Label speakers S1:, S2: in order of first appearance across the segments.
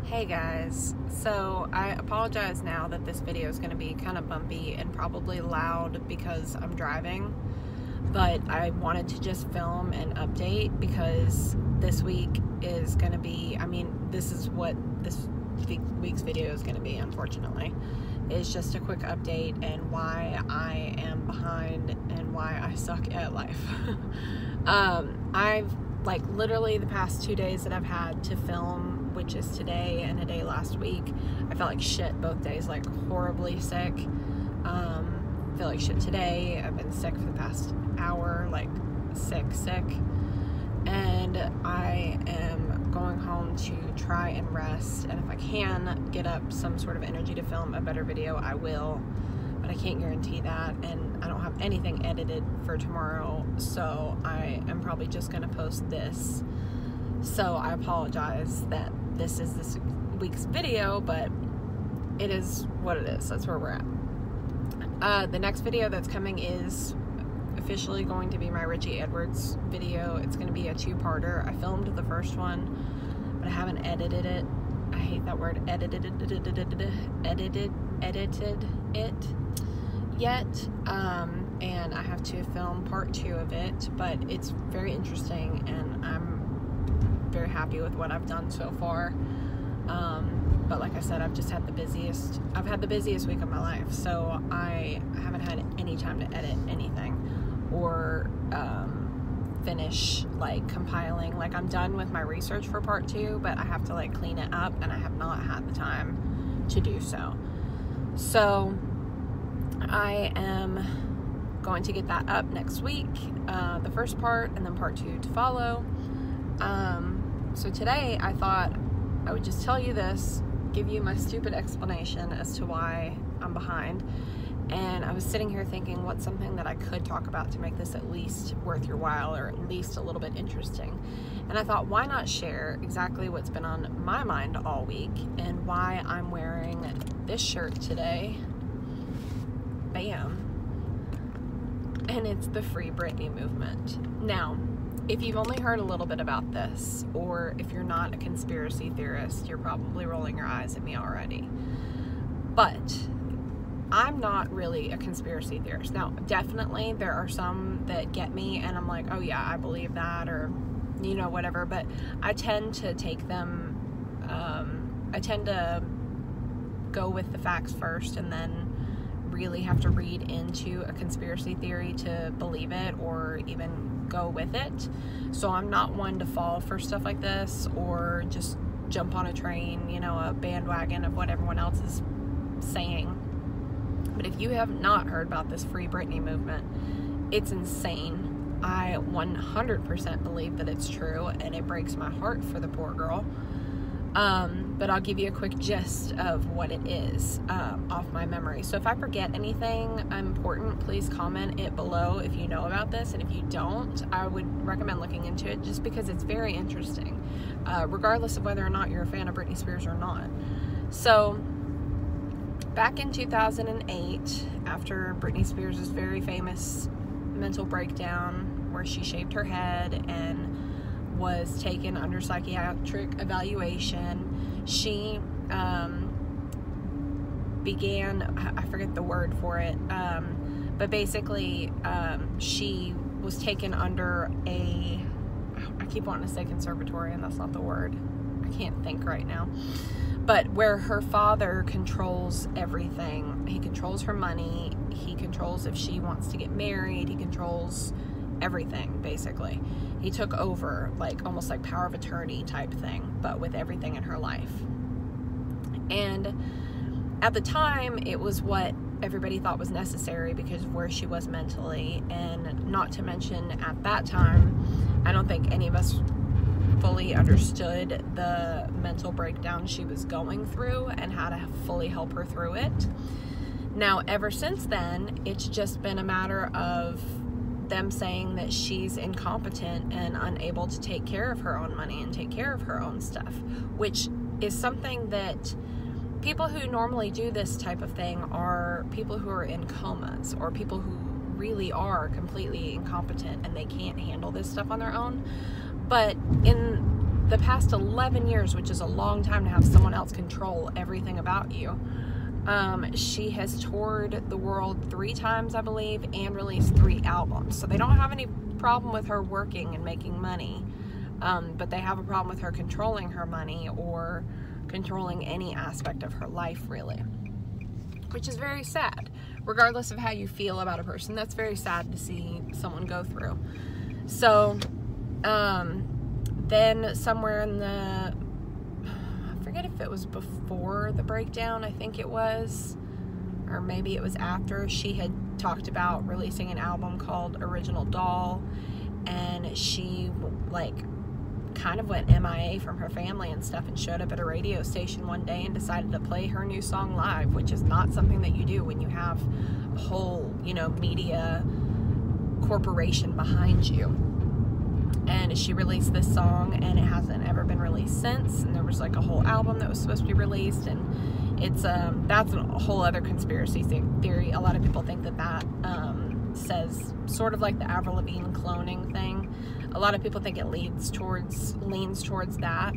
S1: Hey guys, so I apologize now that this video is going to be kind of bumpy and probably loud because I'm driving, but I wanted to just film an update because this week is going to be, this is what this week's video is going to be, unfortunately. It's just a quick update and why I am behind and why I suck at life. I've literally the past 2 days that I've had to film, which is today and a day last week, I felt like shit both days, like horribly sick. I feel like shit today. I've been sick for the past hour, like sick. And I am going home to try and rest, and if I can get up some sort of energy to film a better video, I will, but I can't guarantee that, and I don't have anything edited for tomorrow, so I am probably just going to post this. So I apologize that this is this week's video, but it is what it is. That's where we're at. The next video that's coming is officially going to be my Richie Edwards video. It's going to be a two-parter. I filmed the first one, but I haven't edited it. I hate that word, edited it yet, and I have to film part 2 of it, but it's very interesting and I'm very happy with what I've done so far. But like I said, I've had the busiest week of my life, so I haven't had any time to edit anything or finish compiling. I'm done with my research for part 2, but I have to clean it up, and I have not had the time to do so. So I am going to get that up next week, the first part, and then part 2 to follow. So today I thought I would just tell you this, give you my stupid explanation as to why I'm behind. And I was sitting here thinking, what's something that I could talk about to make this at least worth your while, or at least a little bit interesting. And I thought, why not share exactly what's been on my mind all week and why I'm wearing this shirt today. Bam. And it's the Free Britney movement. Now, if you've only heard a little bit about this, or if you're not a conspiracy theorist, you're probably rolling your eyes at me already. But I'm not really a conspiracy theorist. Now, definitely there are some that get me and I'm like, oh yeah, I believe that, or whatever, but I tend to take them, I tend to go with the facts first and then really have to read into a conspiracy theory to believe it or even go with it. So I'm not one to fall for stuff like this or just jump on a train, a bandwagon of what everyone else is saying. But if you have not heard about this Free Britney movement, it's insane. I 100% believe that it's true, and it breaks my heart for the poor girl. But I'll give you a quick gist of what it is off my memory. So if I forget anything important, please comment it below if you know about this. And if you don't, I would recommend looking into it just because it's very interesting, regardless of whether or not you're a fan of Britney Spears or not. So back in 2008, after Britney Spears' very famous mental breakdown where she shaved her head and was taken under psychiatric evaluation, she began, I forget the word for it, but basically she was taken under I keep wanting to say conservatory, and that's not the word. I can't think right now. But where her father controls everything. He controls her money, he controls if she wants to get married, he controls everything, basically. He took over, almost like power of attorney type thing, but with everything in her life. And at the time, it was what everybody thought was necessary because of where she was mentally, and not to mention at that time, I don't think any of us fully understood the mental breakdown she was going through and how to fully help her through it. Now, ever since then, it's just been a matter of them saying that she's incompetent and unable to take care of her own money and take care of her own stuff, which is something that people who normally do this type of thing are people who are in comas or people who really are completely incompetent and they can't handle this stuff on their own. But in the past 11 years, which is a long time to have someone else control everything about you, she has toured the world 3 times, I believe, and released 3 albums. So they don't have any problem with her working and making money, but they have a problem with her controlling her money or controlling any aspect of her life, really, which is very sad. Regardless of how you feel about a person, that's very sad to see someone go through. So then somewhere in the, I forget if it was before the breakdown, I think it was, or maybe it was after, she had talked about releasing an album called Original Doll, and she like kind of went MIA from her family and stuff, and showed up at a radio station one day and decided to play her new song live, which is not something that you do when you have a whole, you know, media corporation behind you. And she released this song, and it hasn't ever been released since, and there was like a whole album that was supposed to be released, and it's that's a whole other conspiracy theory. A lot of people think that says sort of like the Avril Lavigne cloning thing. A lot of people think it leans towards that,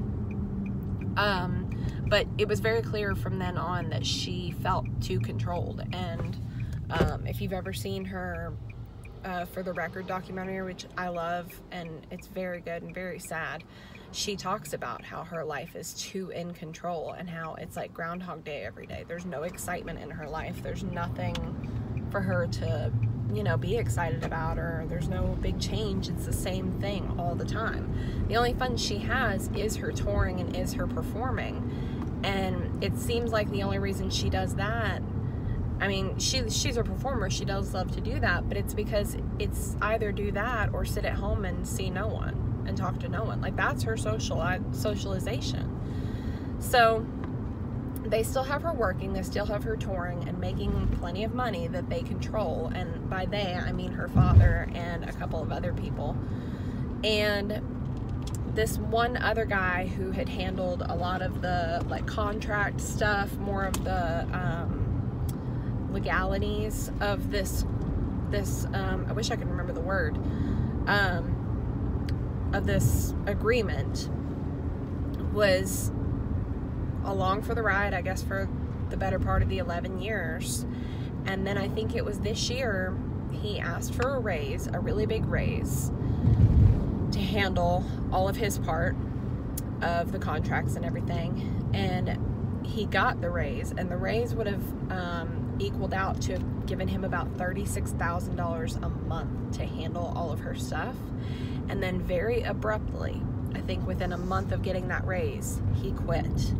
S1: but it was very clear from then on that she felt too controlled. And if you've ever seen her For the Record documentary, which I love, and it's very good and very sad, she talks about how her life is too in control, and how it's like Groundhog Day every day. There's no excitement in her life. There's nothing for her to, you know, be excited about, or there's no big change. It's the same thing all the time. The only fun she has is her touring and is her performing, and it seems like the only reason she does that, I mean, she's a performer, she does love to do that, but it's because it's either do that or sit at home and see no one and talk to no one. Like, that's her socialization. So they still have her working, they still have her touring and making plenty of money that they control, and by they I mean her father and a couple of other people. And this one other guy who had handled a lot of the like contract stuff, more of the legalities of this I wish I could remember the word, of this agreement, was along for the ride, I guess, for the better part of the 11 years. And then I think it was this year he asked for a raise, a really big raise, to handle all of his part of the contracts and everything. And he got the raise, and the raise would have equaled out to have given him about $36,000 a month to handle all of her stuff. And then very abruptly, I think within a month of getting that raise, he quit.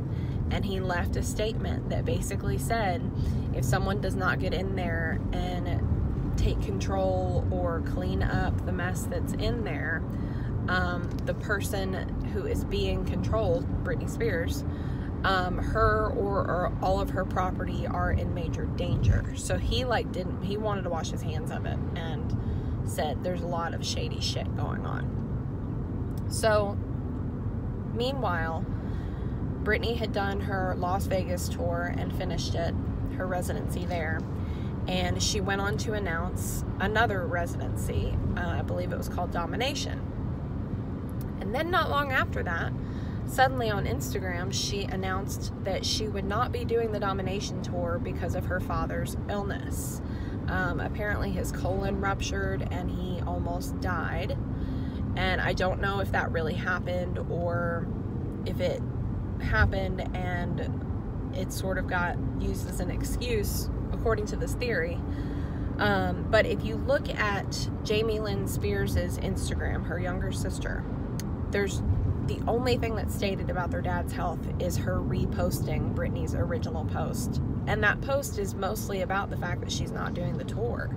S1: And he left a statement that basically said, if someone does not get in there and take control or clean up the mess that's in there, the person who is being controlled, Britney Spears, her or all of her property are in major danger. So he he wanted to wash his hands of it and said there's a lot of shady shit going on. So meanwhile, Britney had done her Las Vegas tour and finished it, her residency there, and she went on to announce another residency. I believe it was called Domination. And then not long after that, suddenly on Instagram, she announced that she would not be doing the Domination tour because of her father's illness. Apparently his colon ruptured and he almost died. And I don't know if that really happened or if it happened and it sort of got used as an excuse, according to this theory. But if you look at Jamie Lynn Spears' Instagram, her younger sister, there's the only thing that's stated about their dad's health is her reposting Britney's original post. And that post is mostly about the fact that she's not doing the tour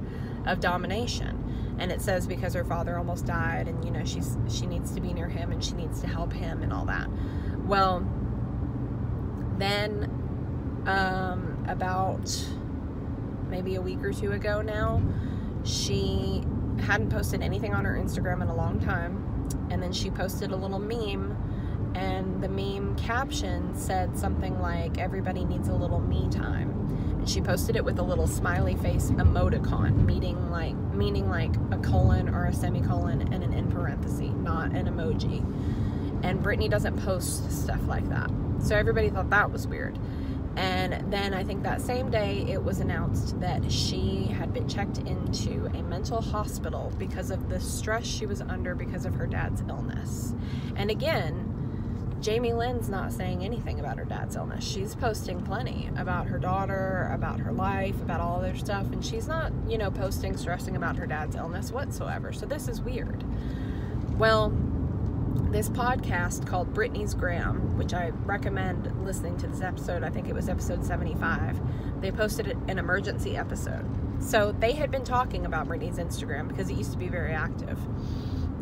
S1: of Domination. And it says because her father almost died and, you know, she needs to be near him and she needs to help him and all that. Well, then about maybe a week or two ago now, she hadn't posted anything on her Instagram in a long time. And then she posted a little meme, and the meme caption said something like, everybody needs a little me time. And she posted it with a little smiley face emoticon, meaning like a colon or a semicolon and an in parenthesis, not an emoji. And Britney doesn't post stuff like that. So everybody thought that was weird. And then I think that same day it was announced that she had been checked into a mental hospital because of the stress she was under because of her dad's illness. And again, Jamie Lynn's not saying anything about her dad's illness. She's posting plenty about her daughter, about her life, about all their stuff, and she's not, posting, stressing about her dad's illness whatsoever. So this is weird. Well, this podcast called Britney's Gram, which I recommend listening to this episode, I think it was episode 75, they posted an emergency episode. So they had been talking about Britney's Instagram because it used to be very active.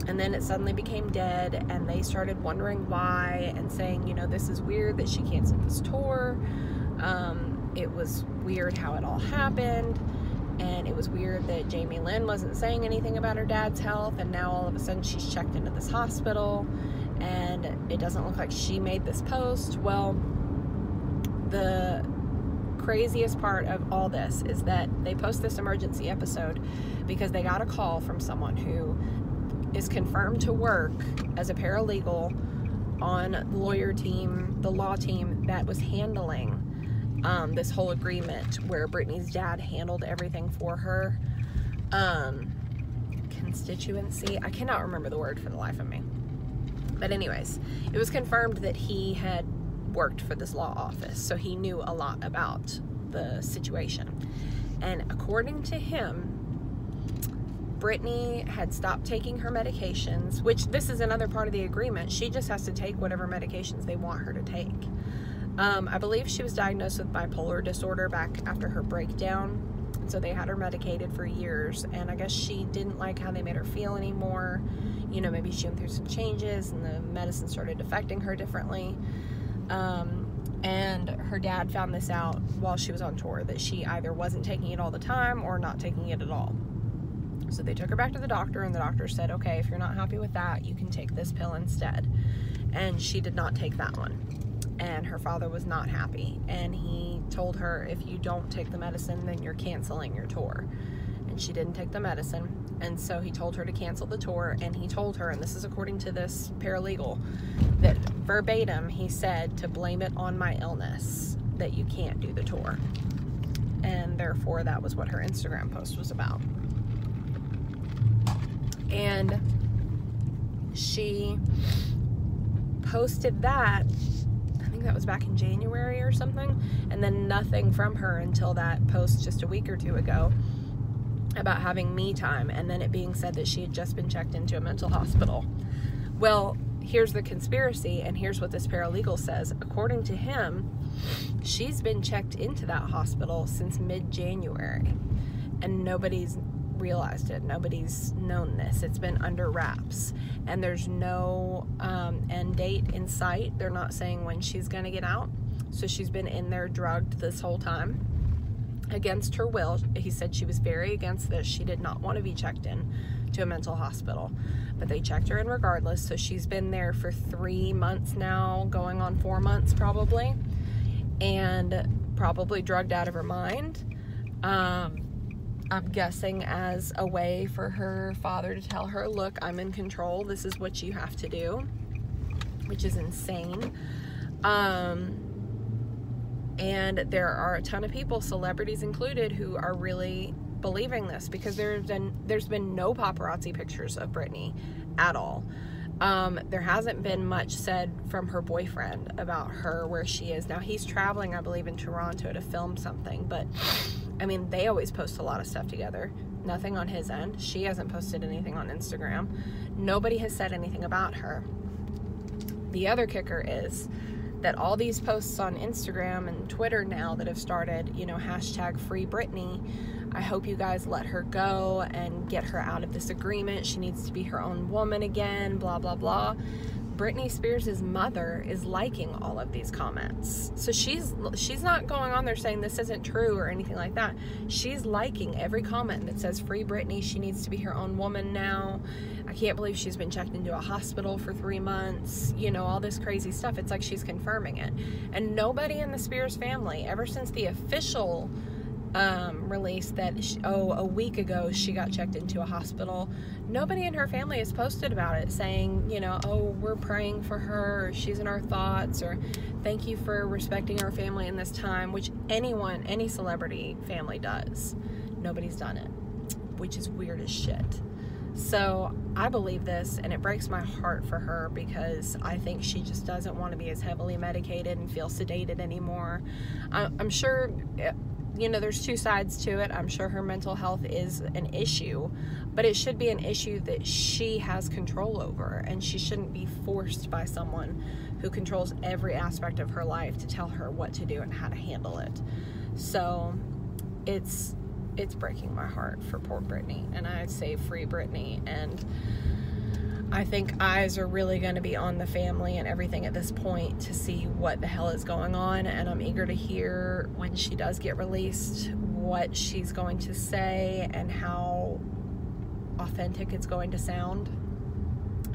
S1: And then it suddenly became dead, and they started wondering why and saying, this is weird that she canceled this tour. It was weird how it all happened. And it was weird that Jamie Lynn wasn't saying anything about her dad's health, and now all of a sudden she's checked into this hospital, and it doesn't look like she made this post. Well, the craziest part of all this is that they post this emergency episode because they got a call from someone who is confirmed to work as a paralegal on the law team that was handling this whole agreement where Britney's dad handled everything for her. Constituency, I cannot remember the word for the life of me. But anyways, it was confirmed that he had worked for this law office, so he knew a lot about the situation. And according to him, Britney had stopped taking her medications, which this is another part of the agreement. She just has to take whatever medications they want her to take. I believe she was diagnosed with bipolar disorder back after her breakdown. So they had her medicated for years, and I guess she didn't like how they made her feel anymore. Maybe she went through some changes and the medicine started affecting her differently. And her dad found this out while she was on tour, that she either wasn't taking it all the time or not taking it at all. So they took her back to the doctor, and the doctor said, okay, if you're not happy with that, you can take this pill instead. And she did not take that one. And her father was not happy. And he told her, if you don't take the medicine, then you're canceling your tour. And she didn't take the medicine. And so he told her to cancel the tour. And he told her, and this is according to this paralegal, that verbatim, he said to blame it on my illness, that you can't do the tour. And therefore, that was what her Instagram post was about. And she posted that, I think that was back in January or something, and then nothing from her until that post just a week or two ago about having me time, and then it being said that she had just been checked into a mental hospital. Well, here's the conspiracy, and here's what this paralegal says. According to him, she's been checked into that hospital since mid-January, and nobody's realized it. Nobody's known this. It's been under wraps, and there's no end date in sight. They're not saying when she's gonna get out. So she's been in there drugged this whole time against her will. He said she was very against this. She did not want to be checked in to a mental hospital, but they checked her in regardless. So she's been there for 3 months now, going on 4 months probably, and probably drugged out of her mind. I'm guessing as a way for her father to tell her, look, I'm in control. This is what you have to do, which is insane. And there are a ton of people, celebrities included, who are really believing this, because there's been no paparazzi pictures of Britney at all. There hasn't been much said from her boyfriend about her, where she is. Now, he's traveling, I believe, in Toronto to film something, but I mean, they always post a lot of stuff together. Nothing on his end. She hasn't posted anything on Instagram. Nobody has said anything about her. The other kicker is that all these posts on Instagram and Twitter now that have started, hashtag free Britney, I hope you guys let her go and get her out of this agreement. She needs to be her own woman again, blah, blah, blah. Britney Spears' mother is liking all of these comments. So she's not going on there saying this isn't true or anything like that. She's liking every comment that says free Britney, she needs to be her own woman now. I can't believe she's been checked into a hospital for 3 months. All this crazy stuff. It's like she's confirming it. And nobody in the Spears family, ever since the official released that a week ago she got checked into a hospital. Nobody in her family has posted about it, saying, you know, oh, we're praying for her, or she's in our thoughts, or thank you for respecting our family in this time, which any celebrity family does. Nobody's done it, which is weird as shit. So I believe this, and it breaks my heart for her, because I think she just doesn't want to be as heavily medicated and feel sedated anymore. I'm sure, you know, there's two sides to it. I'm sure her mental health is an issue, but it should be an issue that she has control over, and she shouldn't be forced by someone who controls every aspect of her life to tell her what to do and how to handle it. So it's breaking my heart for poor Britney, and I'd say free Britney. And I think eyes are really going to be on the family and everything at this point to see what the hell is going on, and I'm eager to hear when she does get released what she's going to say and how authentic it's going to sound.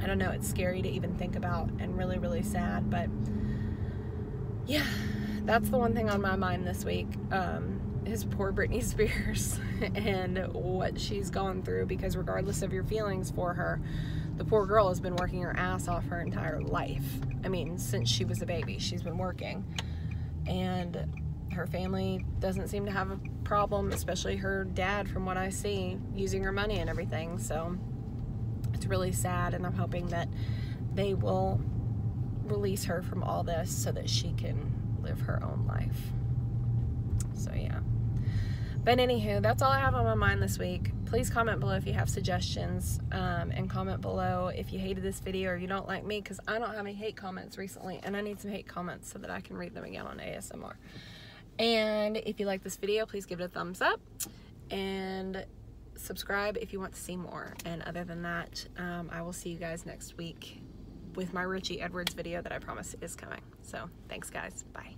S1: I don't know, it's scary to even think about, and really, really sad, but yeah, that's the one thing on my mind this week. Is poor Britney Spears and what she's gone through, because regardless of your feelings for her, the poor girl has been working her ass off her entire life. I mean, since she was a baby, she's been working, and her family doesn't seem to have a problem, especially her dad, from what I see, using her money and everything. So it's really sad, and I'm hoping that they will release her from all this so that she can live her own life. So yeah. But anywho, that's all I have on my mind this week. Please comment below if you have suggestions, and comment below if you hated this video or you don't like me, because I don't have any hate comments recently, and I need some hate comments so that I can read them again on ASMR. And if you like this video, please give it a thumbs up and subscribe if you want to see more. And other than that, I will see you guys next week with my Richie Edwards video that I promise is coming. So thanks guys, bye.